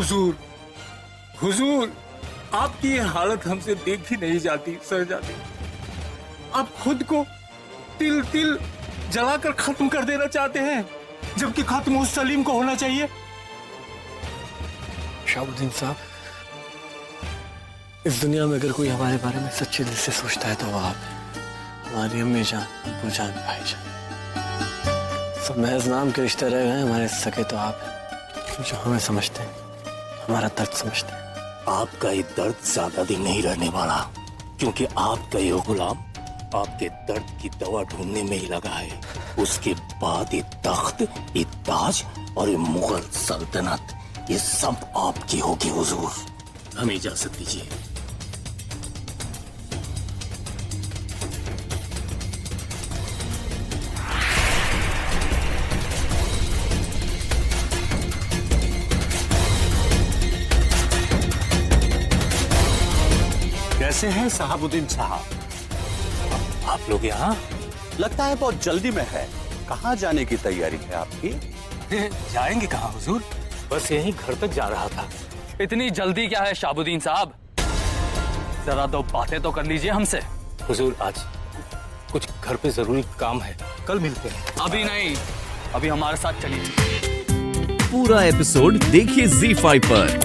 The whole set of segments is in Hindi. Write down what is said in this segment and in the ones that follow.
हुजूर, हुजूर, आपकी ये हालत हमसे देखी नहीं जाती शहजादी। आप खुद को तिल तिल जलाकर खत्म कर देना चाहते हैं, जबकि खत्म उस सलीम को होना चाहिए। शहाबुद्दीन साहब, इस दुनिया में अगर कोई हमारे बारे में सच्चे दिल से सोचता है तो वो आप हैं। हमारी अम्मी जान, अब्बू जान, भाईजान, सब महज नाम के रिश्ते रह गए। हमारे सके तो आप हैं, जो हमें समझते हैं, हमारा दर्द समझते हैं। आपका ये दर्द ज्यादा दिन नहीं रहने वाला, क्योंकि आपका ये गुलाम आपके दर्द की दवा ढूंढने में ही लगा है। उसके बाद ये तख्त, ये ताज और ये मुगल सल्तनत, ये सब आपकी होगी हुजूर। हमें इजाजत दीजिए। कैसे हैं शहाबुद्दीन साहब? आप लोग यहाँ? लगता है बहुत जल्दी में है। कहाँ जाने की तैयारी है आपकी? जाएंगे कहाँ हुजूर? बस यहीं घर तक जा रहा था। इतनी जल्दी क्या है शहाबुद्दीन साहब? जरा दो बातें तो कर लीजिए हमसे। हुजूर, आज कुछ घर पे जरूरी काम है, कल मिलते हैं। अभी नहीं, अभी हमारे साथ चलिए। पूरा एपिसोड देखिए ZEE5 पर।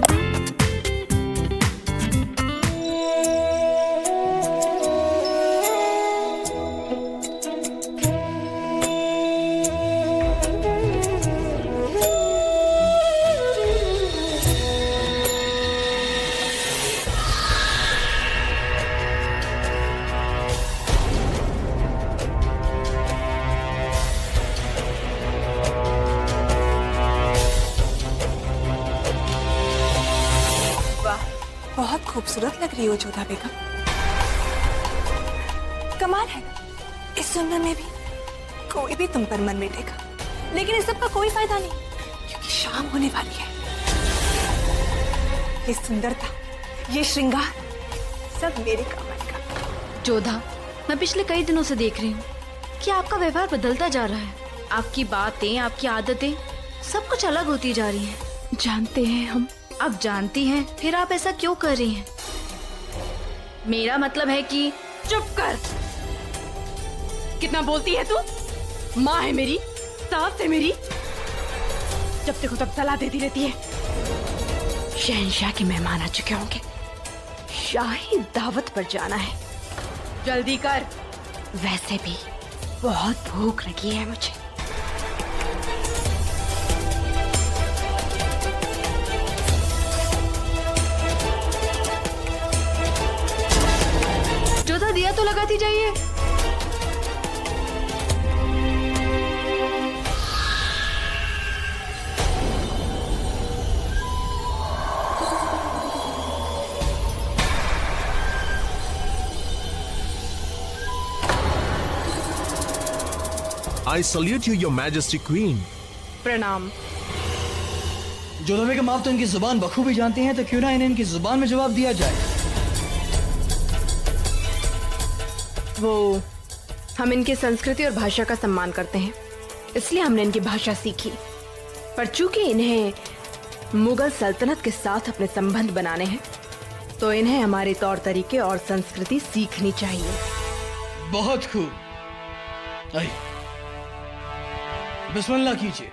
बहुत खूबसूरत लग रही हो जोधा बेगम। कमाल है, इस उम्र में भी कोई भी तुम पर मन मिटेगा। लेकिन इस सब का कोई फायदा नहीं, क्योंकि शाम होने वाली है। ये सुंदरता, ये श्रृंगार सब मेरे काम आएगा। जोधा, मैं पिछले कई दिनों से देख रही हूँ कि आपका व्यवहार बदलता जा रहा है। आपकी बातें, आपकी आदतें सब कुछ अलग होती जा रही हैं। जानते हैं हम। अब जानती हैं, फिर आप ऐसा क्यों कर रही हैं? मेरा मतलब है कि चुप कर। कितना बोलती है तू? माँ है मेरी, सास है मेरी, जब देखो तब सलाह देती रहती है। शहंशाह के मेहमान आ चुके होंगे, शाही दावत पर जाना है, जल्दी कर। वैसे भी बहुत भूख लगी है मुझे। जोधा, दिया तो लगाती जाइए। I salute you, Your Majesty Queen. प्रणाम। जोधा बेगम, आप तो इनकी जुबान बखूबी जानती हैं, तो क्यों ना इन्हें इनकी जुबान में जवाब दिया जाए। वो हम इनकी संस्कृति और भाषा का सम्मान करते हैं, इसलिए हमने इनकी भाषा सीखी। पर चूंकि इन्हें मुगल सल्तनत के साथ अपने संबंध बनाने हैं, तो इन्हें हमारे तौर तरीके और संस्कृति सीखनी चाहिए। बहुत खूब। आइए, बिस्मिल्लाह कीजिए।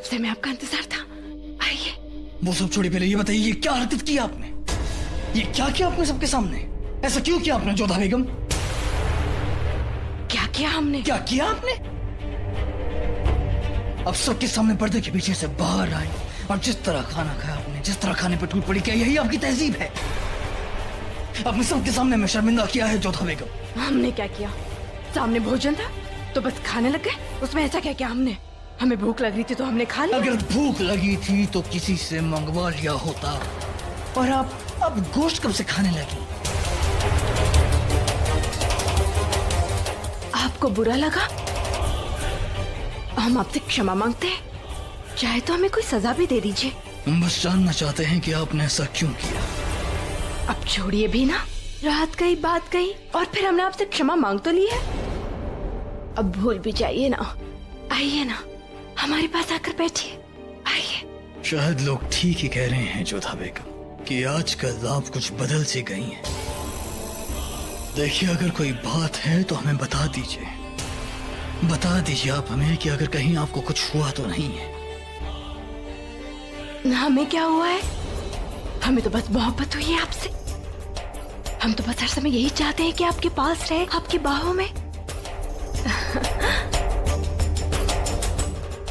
से मैं आपका इंतजार था। आइए। वो सब छोड़ी, पहले ये बताइए ये क्या हरकत की आपने? ये क्या किया आपने सबके सामने? ऐसा क्यों किया आपने जोधा बेगम? क्या किया हमने? क्या किया आपने? अब सबके सामने पर्दे के पीछे से बाहर आई और जिस तरह खाना खाया आपने, जिस तरह खाने पर टूट पड़ी, क्या यही आपकी तहजीब है? आपने सबके सामने में शर्मिंदा किया है जोधा बेगम। हमने क्या किया? सामने भोजन था तो बस खाने लग गए। उसमें ऐसा क्या किया हमने? हमें भूख लग रही थी तो हमने खा लिया। अगर भूख लगी थी तो किसी से मंगवा लिया होता। और आप अब गोश्त कब से खाने लगी? आपको बुरा लगा? हम आपसे क्षमा मांगते हैं। चाहे तो हमें कोई सजा भी दे दीजिए। हम बस जानना चाहते हैं कि आपने ऐसा क्यों किया। अब छोड़िए भी ना, रात गई बात गई और फिर हमने आपसे क्षमा मांग तो ली है। अब भूल भी जाइए ना। आइए ना, हमारे पास आकर बैठिए। आइए। शायद लोग ठीक ही कह रहे हैं जोधा बेगम कि आजकल आप कुछ बदल सी गई हैं। देखिए, अगर कोई बात है तो हमें बता दीजिए। बता दीजिए आप हमें कि अगर कहीं आपको कुछ हुआ तो नहीं है। हमें क्या हुआ है? हमें तो बस मोहब्बत हुई है आपसे। हम तो बस हर समय यही चाहते हैं कि आपके पास रहे, आपकी बाहों में।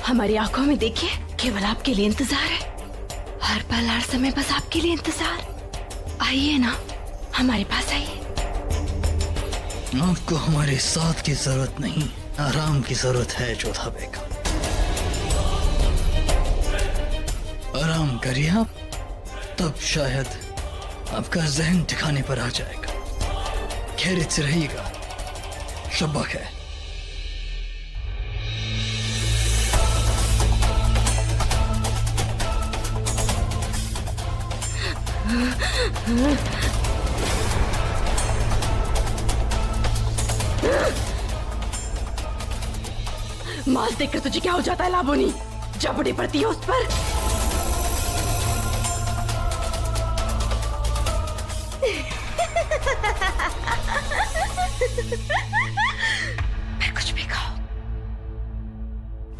हमारी आंखों में देखिए, केवल आपके लिए इंतजार है। हर पल हर समय बस आपके लिए इंतजार। आइए ना, हमारे पास आइए। आपको हमारे साथ की जरूरत नहीं, आराम की जरूरत है जोधा बेगम। आराम करिए आप, तब शायद आपका जहन ठिकाने पर आ जाएगा। खैरियत से रहिएगा। शब्बा खैर। मांस देखकर तुझे क्या हो जाता है लाबोनी? जबड़ी पड़ती है उस पर। मैं कुछ भी खाओ।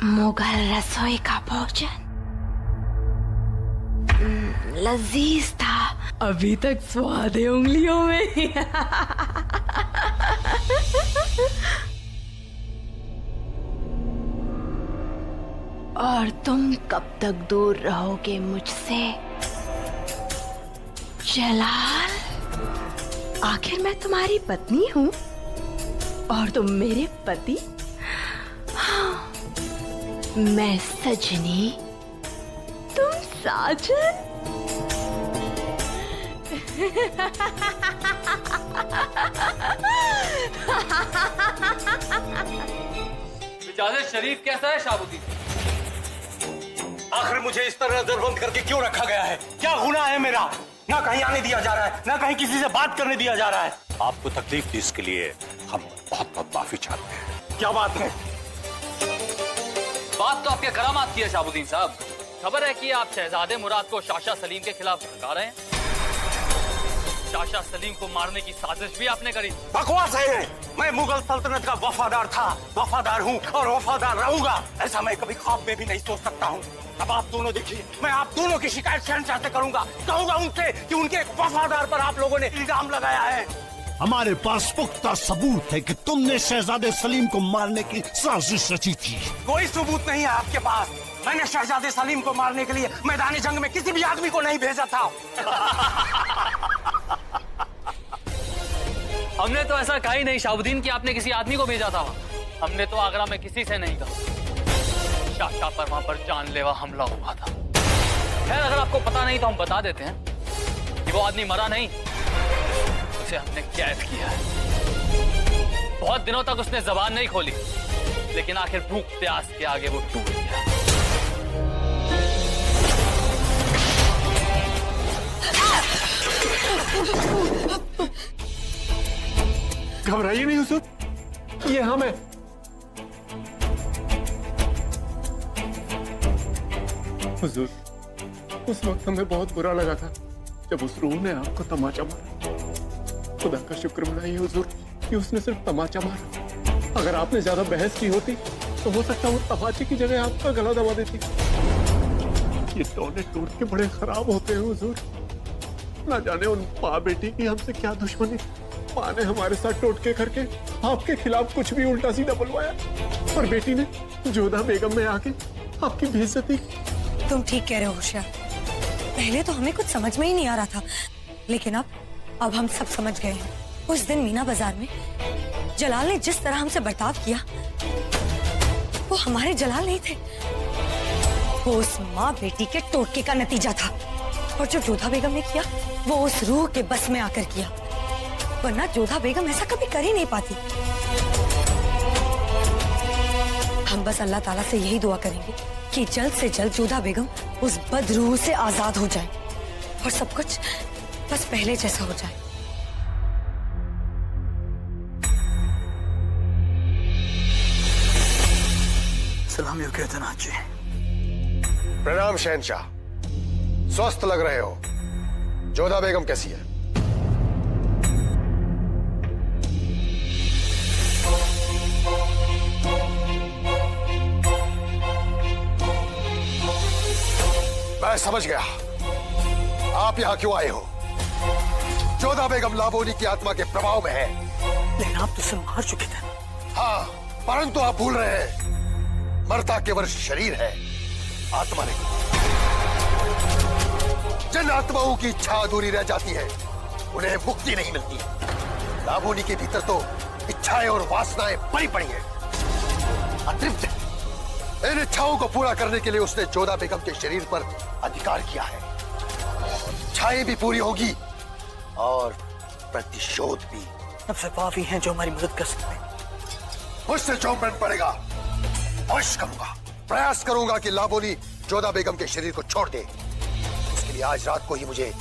मुगल रसोई का भोजन लजीज था। अभी तक स्वाद है उंगलियों में। और तुम कब तक दूर रहोगे मुझसे, जलाल? आखिर मैं तुम्हारी पत्नी हूँ और तुम मेरे पति। हाँ, मैं सजनी, तुम साजन। मिजाज शरीफ कैसा है शाबुद्दीन? आखिर मुझे इस तरह नजरबंद करके क्यों रखा गया है? क्या गुनाह है मेरा? ना कहीं आने दिया जा रहा है, ना कहीं किसी से बात करने दिया जा रहा है। आपको तकलीफ दी इसके लिए हम बहुत बहुत माफी चाहते हैं। क्या बात है? बात तो आपके करामात की है शाबुद्दीन साहब। खबर है कि आप शहजादे मुराद को शाशा सलीम के खिलाफ भड़का रहे हैं। शाशा सलीम को मारने की साजिश भी आपने करी। बकवास है। मैं मुगल सल्तनत का वफादार था, वफादार हूँ और वफादार रहूंगा। ऐसा मैं कभी ख्वाब में भी नहीं सोच सकता हूँ। अब आप दोनों देखिए, मैं आप दोनों की शिकायत शहंशाह से करूंगा। कहूंगा उनसे कि उनके एक वफादार पर आप लोगों ने इल्जाम लगाया है। हमारे पास पुख्ता सबूत है कि तुमने शहजादे सलीम को मारने की साजिश रची थी। कोई सबूत नहीं है आपके पास। मैंने शहजादे सलीम को मारने के लिए मैदानी जंग में किसी भी आदमी को नहीं भेजा था। हमने तो ऐसा कहा ही नहीं शाबुद्दीन कि आपने किसी आदमी को भेजा था। हमने तो आगरा में किसी से नहीं कहा। शाशा पर वहां पर जानलेवा हमला हुआ था। खैर, अगर आपको पता नहीं तो हम बता देते हैं कि वो आदमी मरा नहीं, उसे हमने कैद किया है। बहुत दिनों तक उसने जबान नहीं खोली, लेकिन आखिर भूख प्यास के आगे वो टूट गया। घबराइए नहीं हुजूर, ये हम हैं। हुजूर, उस वक्त हमें बहुत बुरा लगा था जब उस रूह ने आपको तमाचा मारा। खुदा का शुक्र मनाइए हुजूर कि उसने सिर्फ तमाचा मारा। अगर आपने ज्यादा बहस की होती तो हो सकता है वो तमाचे की जगह आपका गला दबा देती। ये टोने टूट के बड़े खराब होते हैं हुजूर। ना जाने उन माँ बेटी की हमसे क्या दुश्मनी, माँ ने हमारे साथ टोटके करके आपके खिलाफ कुछ भी उल्टा सीधा बुलवाया और बेटी ने जोधा बेगम में आके आपकी बेइज्जती। तुम ठीक कह रहे हो होशियार। पहले तो हमें कुछ समझ में ही नहीं आ रहा था, लेकिन अब हम सब समझ गए हैं। उस दिन मीना बाजार में जलाल ने जिस तरह हमसे बर्ताव किया वो हमारे जलाल नहीं थे, वो उस माँ बेटी के टोटके का नतीजा था। और जो जोधा बेगम ने किया वो उस रूह के बस में आकर किया, वरना जोधा बेगम ऐसा कभी कर ही नहीं पाती। हम बस अल्लाह ताला से यही दुआ करेंगे कि जल्द से जल्द जोधा बेगम उस बदरूह से आजाद हो जाए और सब कुछ बस पहले जैसा हो जाए। सलाम कीर्तनाथ जी। प्रणाम शहनशाह, स्वस्थ लग रहे हो। जोधा बेगम कैसी है? मैं समझ गया आप यहां क्यों आए हो। जोधा बेगम लाबोनी की आत्मा के प्रभाव में है। लेकिन आप तो उसे मार चुके थे। हाँ, परंतु आप भूल रहे हैं मरता केवल शरीर है, आत्मा नहीं। जिन आत्माओं की इच्छा अधूरी रह जाती है उन्हें मुक्ति नहीं मिलती। लाबोनी के भीतर तो इच्छाएं और वासनाएं भरी पड़ी हैं, अतृप्त है। इन इच्छाओं को पूरा करने के लिए उसने जोधा बेगम के शरीर पर अधिकार किया है। इच्छाएं भी पूरी होगी और प्रतिशोध भी। सबसे पापी हैं जो हमारी मदद कर सकते हैं। मुझसे जो बन पड़ेगा अवश्य करूंगा। प्रयास करूंगा कि लाबोनी जोधा बेगम के शरीर को छोड़ दे। उसके लिए आज रात को ही मुझे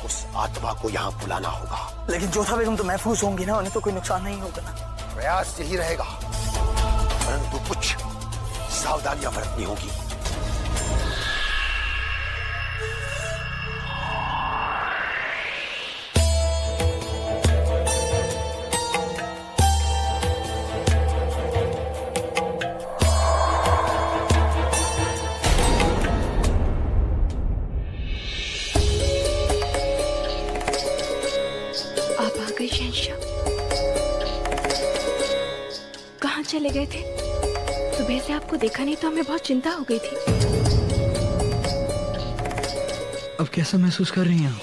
उस आत्मा को यहाँ बुलाना होगा। लेकिन जोधा बेगम तो महफूज होंगी ना, उन्हें तो कोई नुकसान नहीं होगा ना। प्रयास यही रहेगा, परंतु कुछ सावधानियां बरतनी होगी। आप आ गए शहंशाह। कहाँ चले गए थे? सुबह से आपको देखा नहीं तो हमें बहुत चिंता हो गई थी। अब कैसा महसूस कर रही हैं?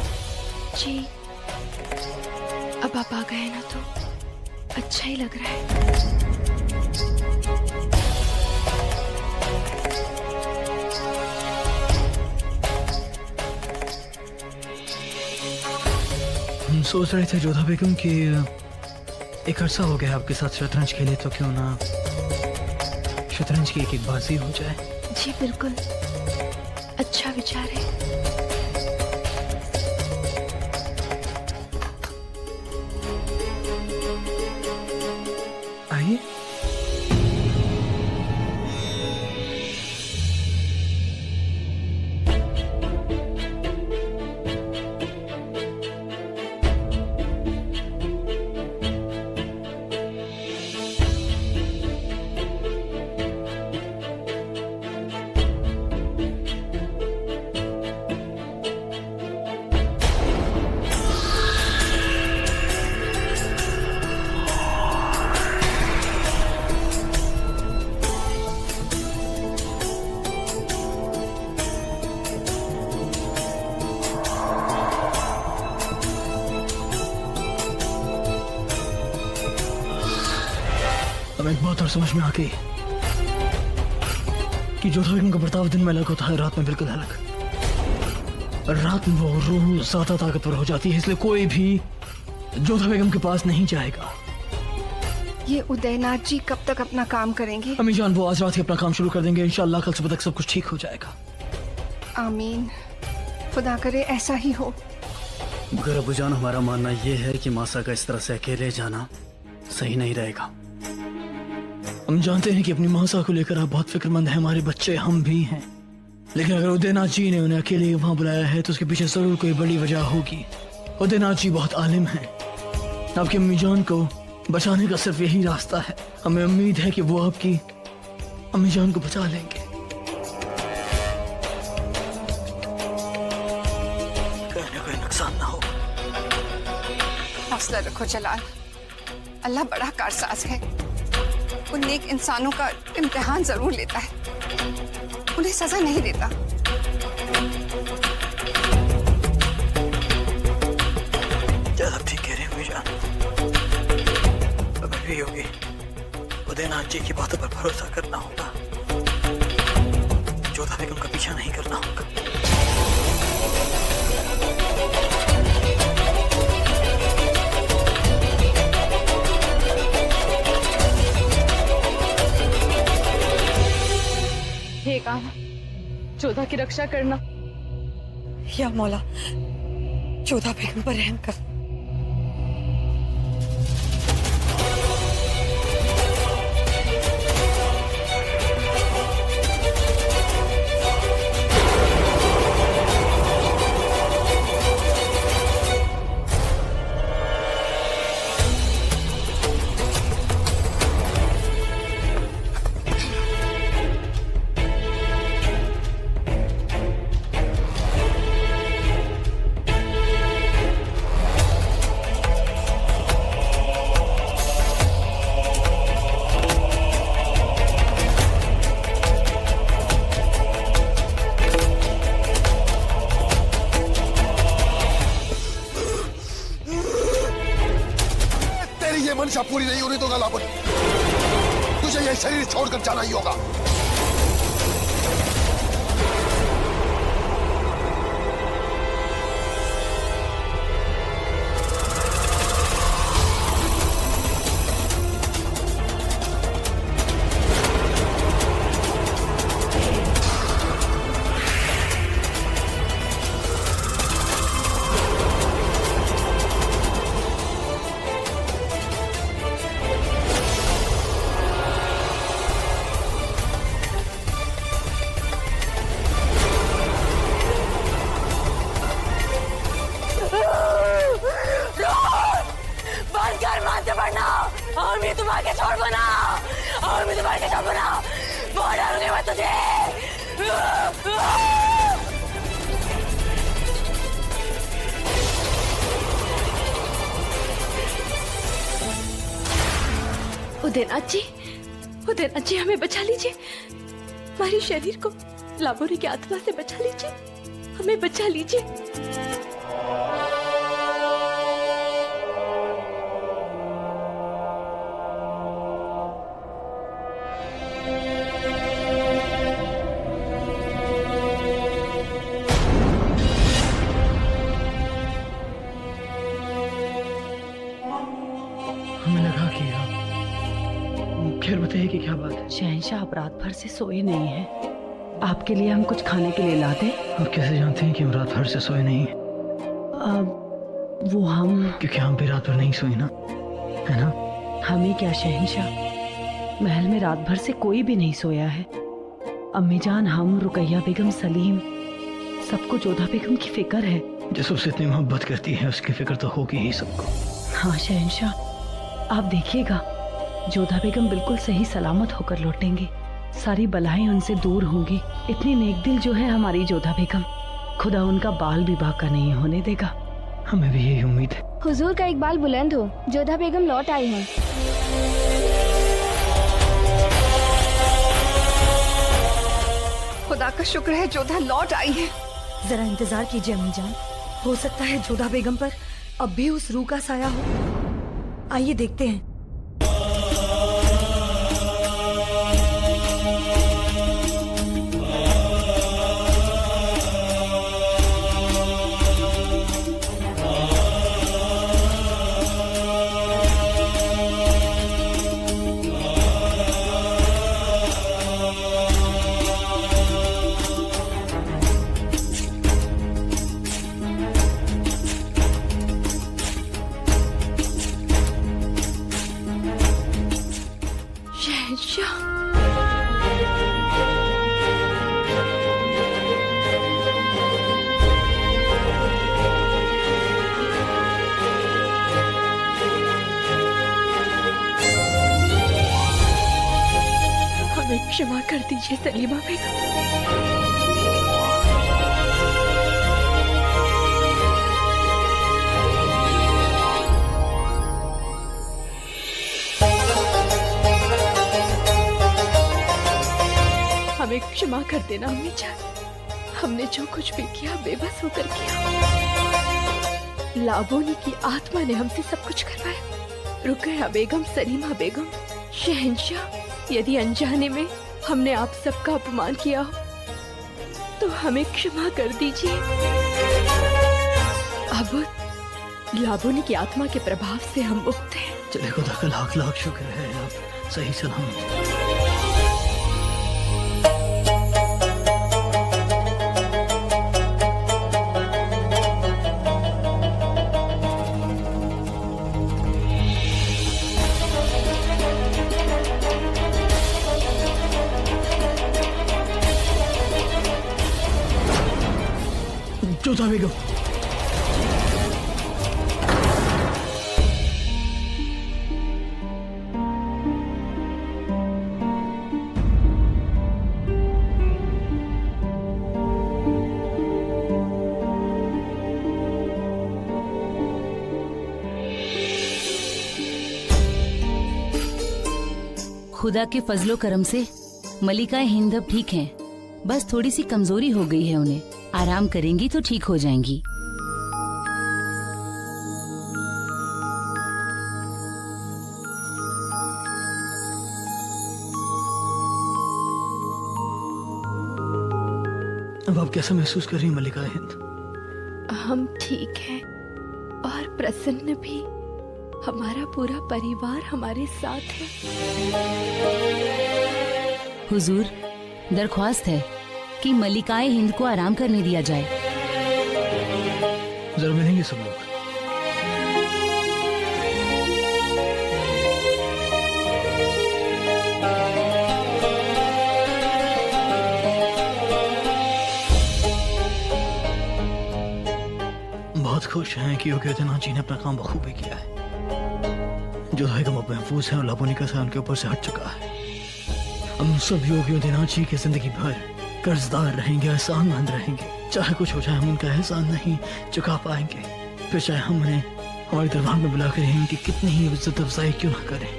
जी, अब आप आ गए ना तो अच्छा ही लग रहा है। हम सोच रहे थे जोधा बेगम कि एक अरसा हो गया आपके साथ शतरंज खेले, तो क्यों ना शतरंज की एक बाजी हो जाए। जी बिल्कुल, अच्छा विचार है। आइए। अब एक बात और समझ में आ गई कि जोधा बेगम का बर्ताव दिन में अलग होता है, रात में बिल्कुल अलग। रात में वो रूह ज्यादा ताकतवर हो जाती है, इसलिए कोई भी जोधा बेगम के पास नहीं जाएगा। ये उदयनाथ जी कब तक अपना काम करेंगे? अम्मी जान, वो आज रात ही अपना काम शुरू कर देंगे। इंशाल्लाह कल सुबह तक सब कुछ ठीक हो जाएगा। आमीन, खुदा करे ऐसा ही हो। मगर अबू जान, हमारा मानना यह है कि मासा का इस तरह से अकेले जाना सही नहीं रहेगा। हम जानते हैं कि अपनी मासा को लेकर आप बहुत फिक्रमंद हैं, हमारे बच्चे हम भी हैं, लेकिन अगर उदयनाथ जी ने उन्हें अकेले वहां बुलाया है तो उसके पीछे जरूर कोई बड़ी वजह होगी। उदयनाथ जी बहुत आलिम हैं। आपकी अम्मी जान को बचाने का सिर्फ यही रास्ता है। हमें उम्मीद है कि वो आपकी अम्मी जान को बचा लेंगे। कहने कोई नुकसान ना हो। हौसला रखो जलाल, अल्लाह बड़ा कारसाज है। उन नेक इंसानों का इम्तिहान जरूर लेता है, उन्हें सजा नहीं देता। ज्यादा ठीक कह रही हूँ जान। अभी भी होगी उदयनाथ जी की बातों पर भरोसा करना होगा। जोधा बेगम का पीछा नहीं करना होगा। हे कान्हा, जोधा की रक्षा करना। या मौला, जोधा बेगम पर रहम कर। मंशा पूरी नहीं होने दूंगा लाबुन। तुझे यह शरीर छोड़कर जाना ही होगा। उदयनाथ जी हमें बचा लीजिए। हमारे शरीर को लाबोरी की आत्मा से बचा लीजिए। हमें बचा लीजिए। हमें लगा कि खैर बताइए कि क्या बात है। शहंशाह आप रात भर से सोए नहीं हैं। आपके लिए हम कुछ खाने के लिए ला दें? आप कैसे जानते हैं कि हम रात भर से सोए नहीं? वो हम क्योंकि हम भी रात भर नहीं सोए ना, है ना? हमें क्या शहंशाह, महल में रात भर से कोई भी नहीं सोया है। अम्मी जान, हम, रुकैया बेगम, सलीम, सबको जोधा बेगम की फिक्र है। जो सबसे इतनी मोहब्बत करती है उसकी फिक्र तो होगी ही सबको। हाँ शहंशाह, आप देखिएगा जोधा बेगम बिल्कुल सही सलामत होकर लौटेंगी। सारी बलाएं उनसे दूर होंगी। इतनी नेक दिल जो है हमारी जोधा बेगम, खुदा उनका बाल भी बाका नहीं होने देगा। हमें भी यही उम्मीद है। हुजूर का इकबाल बुलंद हो, जोधा बेगम लौट आई हैं। खुदा का शुक्र है जोधा लौट आई है। जरा इंतजार कीजिए अम्मी जान, हो सकता है जोधा बेगम पर अब भी उस रूह का साया हो। आइए देखते हैं। क्षमा कर दीजिए सलीमा बेगम। हमें क्षमा कर देना अम्मी जान, हमने जो कुछ भी किया बेबस होकर किया। लाबोनी की आत्मा ने हमसे सब कुछ करवाया। रुकैया बेगम, सलीमा बेगम, शहंशाह, यदि अनजाने में हमने आप सबका अपमान किया हो तो हमें क्षमा कर दीजिए। अब लाबोनी की आत्मा के प्रभाव से हम मुक्त हैं। चले खुदा का लाख लाख शुक्र है, आप सही सलामत। जोधा बेगम, खुदा के फजलो करम से मलिका हिंद अब ठीक हैं। बस थोड़ी सी कमजोरी हो गई है उन्हें। आराम करेंगी तो ठीक हो जाएंगी। अब आप कैसा महसूस कर रही हैं मलिका हिंद? हम ठीक हैं और प्रसन्न भी। हमारा पूरा परिवार हमारे साथ है। हुजूर, दरख्वास्त है कि मलिकाए हिंद को आराम करने दिया जाए। जरा मिलेंगे सब लोग। बहुत खुश हैं कि योगियोदिना जी ने अपना काम बखूबी किया है। जो बेगम अब महफूज है और लाबोनी का साया उनके ऊपर से हट चुका है। हम सब योगियोदिना जी की जिंदगी भर कर्जदार रहेंगे, एहसानमंद रहेंगे। चाहे कुछ हो जाए, हम उनका एहसान नहीं चुका पाएंगे। फिर चाहे हम उन्हें हमारे दरबार में बुलाकर इनकी कितनी ही इज्जत अफजाई क्यों ना करें,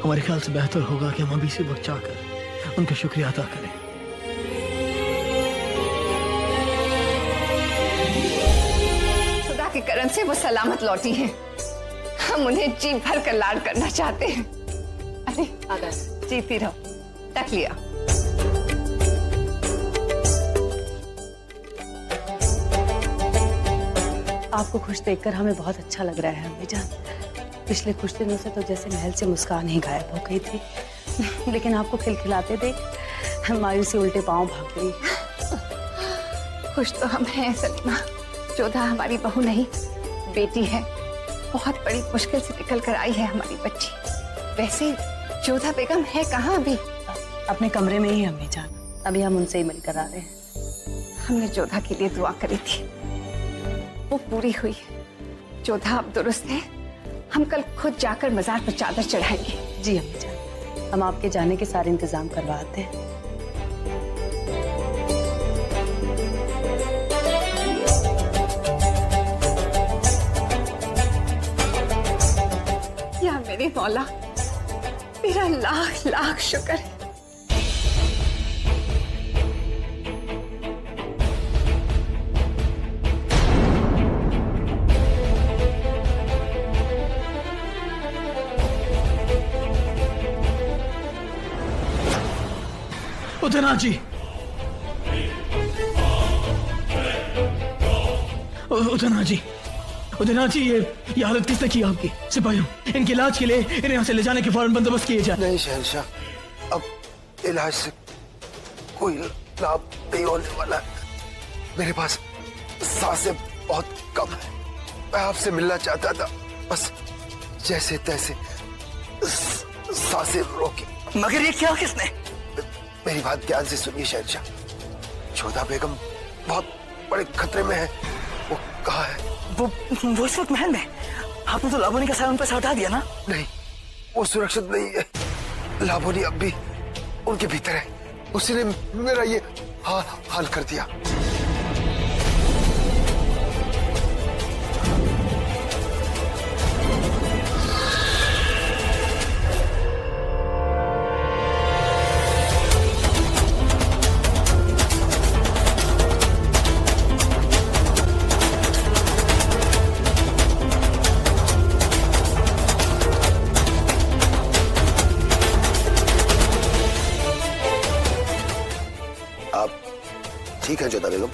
हमारे ख्याल से बेहतर होगा कि हम अभी से वक्त जाकर उनका शुक्रिया अदा करें। खुदा के करम से वो सलामत लौटी हैं। हम उन्हें जी भर कर लाड करना चाहते हैं। अरे जीती रहो, तक लिया। आपको खुश देखकर हमें बहुत अच्छा लग रहा है अम्मी जान। पिछले कुछ दिनों से तो जैसे महल से मुस्कान ही गायब हो गई थी, लेकिन आपको खिलखिलाते देख मायूसी उल्टे पांव भाग गई। खुश तो हम हैं सलीमा। जोधा हमारी बहू नहीं, बेटी है। बहुत बड़ी मुश्किल से निकल कर आई है हमारी बच्ची। वैसे जोधा बेगम है कहाँ अभी? अपने कमरे में ही अम्मी जान, अभी हम उनसे ही मिलकर आ रहे हैं। हमने जोधा के लिए दुआ करी थी, वो पूरी हुई। जोधा अब दुरुस्त है। हम कल खुद जाकर मजार पर चादर चढ़ाएंगे। जी अम्मी जान, हम आपके जाने के सारे इंतजाम करवाते हैं। या मेरे मौला, मेरा लाख लाख शुक्र है। उदना जी, उदना जी, उदना जी, ये हालत किसने की आपकी? सिपाहियों, इनके इलाज के लिए इन्हें यहाँ से ले जाने के फौरन बंदोबस्त किए जाए। नहीं शहंशाह, अब इलाज से कोई लाभ नहीं होने वाला है। मेरे पास सांसें बहुत कम है। मैं आपसे मिलना चाहता था, बस जैसे तैसे सांसें रोकी। मगर ये क्या किसने? मेरी बात ध्यान से सुनिए शहंशाह। जोधा बेगम बहुत बड़े खतरे में है। वो कहाँ है? वो इस वक्त महल में। आपने तो लाबोनी का साया उन पर से हटा दिया ना? नहीं, वो सुरक्षित नहीं है। लाबोनी अब भी उनके भीतर है। उसी ने मेरा ये हाल कर दिया। ठीक है जोधा बेगम।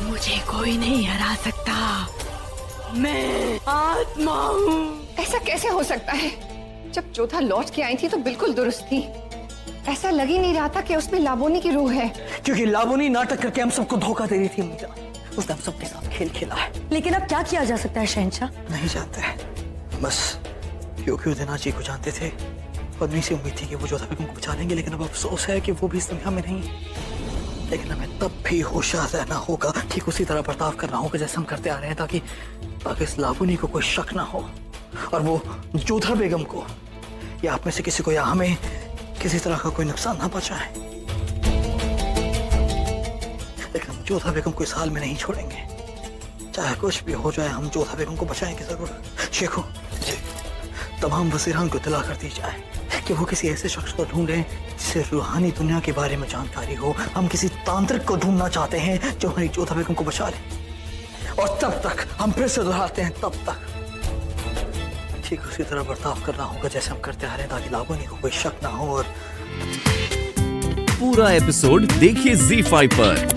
मुझे कोई नहीं हरा सकता, मैं आत्मा हूँ। ऐसा कैसे हो सकता है? जब जोधा लौट के आई थी तो बिल्कुल दुरुस्त थी। ऐसा लग ही नहीं रहा था कि उसमें लाबोनी की रूह है। क्योंकि लाबोनी नाटक करके हम सबको धोखा दे रही थी अम्मी जान। उसने हम सबके साथ खेल खेला है। लेकिन अब क्या किया जा सकता है शहंशाह? नहीं जानते हैं, बस क्योंकि वो दिनाजी को जानते थे और नहीं से उम्मीद थी कि वो जोधा बेगम को बचा लेंगे। लेकिन अब अफसोस है कि वो भी इस दुनिया में नहीं। लेकिन हमें तब भी होशियार रहना होगा, ठीक उसी तरह बर्ताव करना होगा जैसे हम करते आ रहे हैं, ताकि इस लाबोनी को कोई शक ना हो और वो जोधा बेगम को या आप में से किसी को या हमें किसी तरह का कोई नुकसान ना पहुंचाए। लेकिन हम जोधा बेगम को इस हाल में नहीं छोड़ेंगे। चाहे कुछ भी हो जाए, हम जोधा बेगम को बचाएंगे जरूर। शेखो, तमाम वज़ीरान को इत्तला कर दी जाए कि वो किसी ऐसे शख्स को ढूंढें जिसे रूहानी दुनिया के बारे में जानकारी हो। हम किसी तांत्रिक को ढूंढना चाहते हैं जो हमारी जोधा बेगम को बचा ले। और तब तक हम फिर से दोहराते हैं, तब तक ठीक उसी तरह बर्ताव करना होगा जैसे हम करते आ रहे हैं, ताकि लाबोनी को कोई शक ना हो। और पूरा एपिसोड देखिए ZEE5 पर।